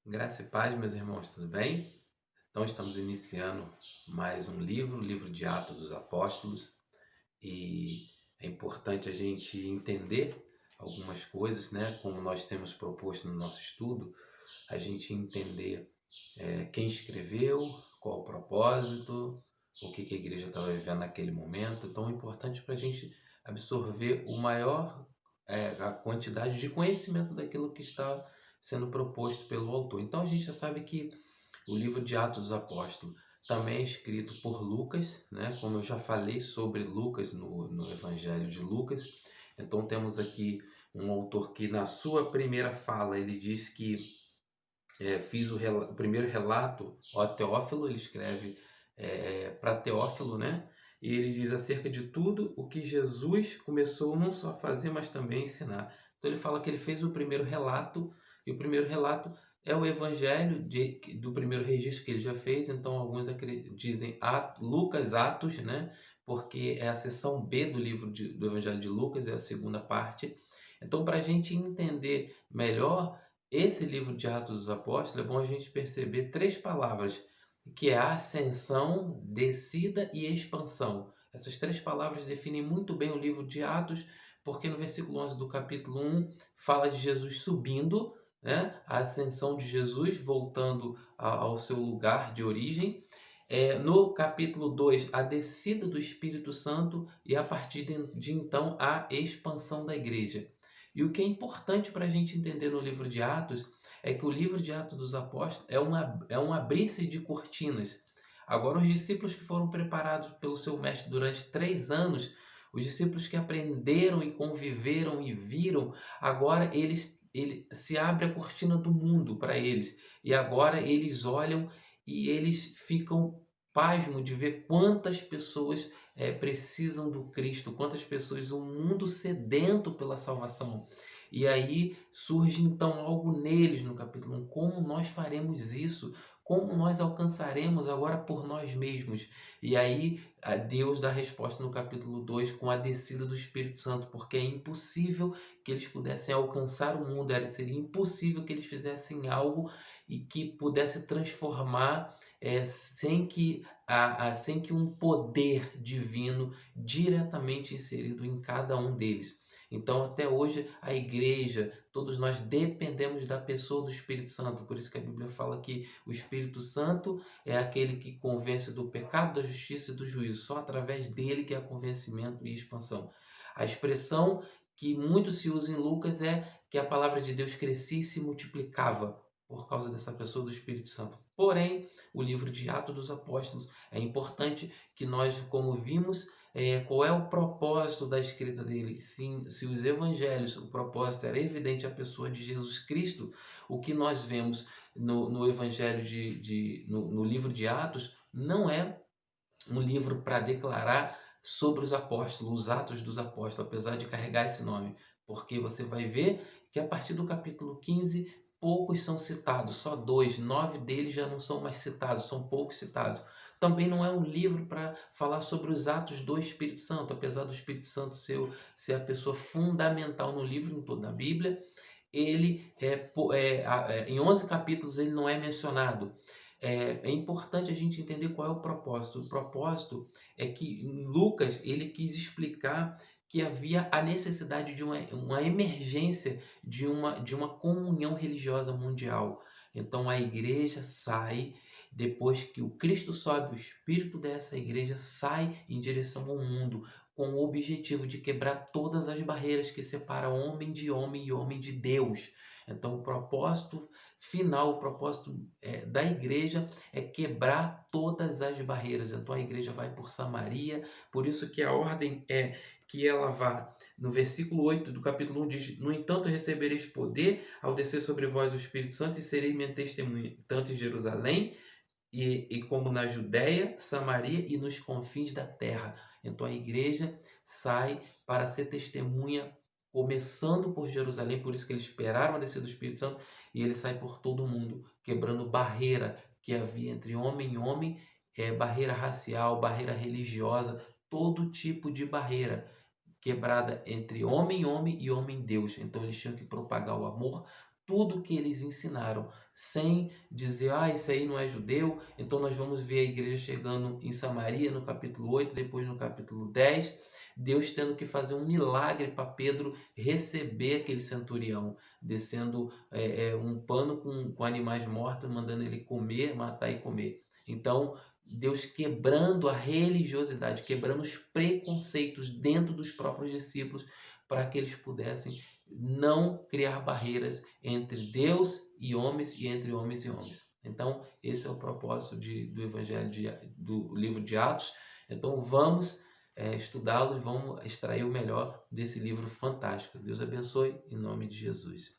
Graça e paz, meus irmãos, tudo bem? Então, estamos iniciando mais um livro, o livro de Atos dos Apóstolos, e é importante a gente entender algumas coisas, né? Como nós temos proposto no nosso estudo, a gente entender quem escreveu, qual o propósito, o que a igreja estava vivendo naquele momento. Então, é importante para a gente absorver a quantidade de conhecimento daquilo que está sendo proposto pelo autor. Então, a gente já sabe que o livro de Atos dos Apóstolos também é escrito por Lucas, né? Como eu já falei sobre Lucas no Evangelho de Lucas. Então, temos aqui um autor que, na sua primeira fala, ele diz que fiz o primeiro relato ao Teófilo. Ele escreve para Teófilo, né? E ele diz acerca de tudo o que Jesus começou não só a fazer, mas também a ensinar. Então ele fala que ele fez o primeiro relato, e o primeiro relato é o evangelho do primeiro registro que ele já fez. Então alguns dizem Lucas Atos, né? Porque é a seção B do livro do evangelho de Lucas, é a segunda parte. Então, para a gente entender melhor esse livro de Atos dos Apóstolos, é bom a gente perceber três palavras, que é ascensão, descida e expansão. Essas três palavras definem muito bem o livro de Atos, porque no versículo 11 do capítulo 1 fala de Jesus subindo, né? A ascensão de Jesus voltando ao seu lugar de origem. No capítulo 2, a descida do Espírito Santo, e a partir de então a expansão da igreja. E o que é importante para a gente entender no livro de Atos é que o livro de Atos dos Apóstolos é um abrir-se de cortinas. Agora, os discípulos que foram preparados pelo seu mestre durante 3 anos, os discípulos que aprenderam e conviveram e viram, agora ele se abre a cortina do mundo para eles. E agora eles olham e eles ficam pasmos de ver quantas pessoas precisam do Cristo, quantas pessoas, um mundo sedento pela salvação. E aí surge então algo neles no capítulo 1. Como nós faremos isso? Como nós alcançaremos agora por nós mesmos? E aí Deus dá a resposta no capítulo 2 com a descida do Espírito Santo, porque é impossível que eles pudessem alcançar o mundo, seria impossível que eles fizessem algo e que pudesse transformar sem que um poder divino diretamente inserido em cada um deles. Então, até hoje, a igreja, todos nós dependemos da pessoa do Espírito Santo. Por isso que a Bíblia fala que o Espírito Santo é aquele que convence do pecado, da justiça e do juízo. Só através dele que há convencimento e expansão. A expressão que muito se usa em Lucas é que a palavra de Deus crescia e se multiplicava por causa dessa pessoa do Espírito Santo. Porém, o livro de Atos dos Apóstolos, é importante que nós, como vimos, qual é o propósito da escrita dele. Sim, se os evangelhos, o propósito era evidente a pessoa de Jesus Cristo, o que nós vemos no evangelho no livro de Atos não é um livro para declarar sobre os apóstolos, os Atos dos Apóstolos, apesar de carregar esse nome, porque você vai ver que a partir do capítulo 15 poucos são citados, só dois, 9 deles já não são mais citados, são poucos citados. Também não é um livro para falar sobre os atos do Espírito Santo, apesar do Espírito Santo ser a pessoa fundamental no livro, em toda a Bíblia. Ele em 11 capítulos ele não é mencionado. É importante a gente entender qual é o propósito. O propósito é que Lucas ele quis explicar que havia a necessidade de uma emergência de uma comunhão religiosa mundial. Então a igreja sai, depois que o Cristo sobe, o espírito dessa igreja sai em direção ao mundo, com o objetivo de quebrar todas as barreiras que separam homem de homem e homem de Deus. Então o propósito final, o propósito da igreja é quebrar todas as barreiras. Então a igreja vai por Samaria, por isso que a ordem é que ela vá. No versículo 8 do capítulo 1 diz: No entanto, recebereis poder ao descer sobre vós o Espírito Santo, e sereis minha testemunha, tanto em Jerusalém, e como na Judéia, Samaria e nos confins da terra. Então a igreja sai para ser testemunha, começando por Jerusalém, por isso que eles esperaram a descida do Espírito Santo, e ele sai por todo o mundo, quebrando barreira que havia entre homem e homem, barreira racial, barreira religiosa, todo tipo de barreira quebrada entre homem e homem e homem e Deus. Então eles tinham que propagar o amor tudo que eles ensinaram, sem dizer, isso aí não é judeu. Então nós vamos ver a igreja chegando em Samaria no capítulo 8, depois no capítulo 10, Deus tendo que fazer um milagre para Pedro receber aquele centurião, descendo um pano com animais mortos, mandando ele comer, matar e comer. Então, Deus quebrando a religiosidade, quebrando os preconceitos dentro dos próprios discípulos, para que eles pudessem não criar barreiras entre Deus e homens e entre homens e homens. Então, esse é o propósito do Evangelho, do livro de Atos. Então, vamos estudá-lo e vamos extrair o melhor desse livro fantástico. Deus abençoe, em nome de Jesus.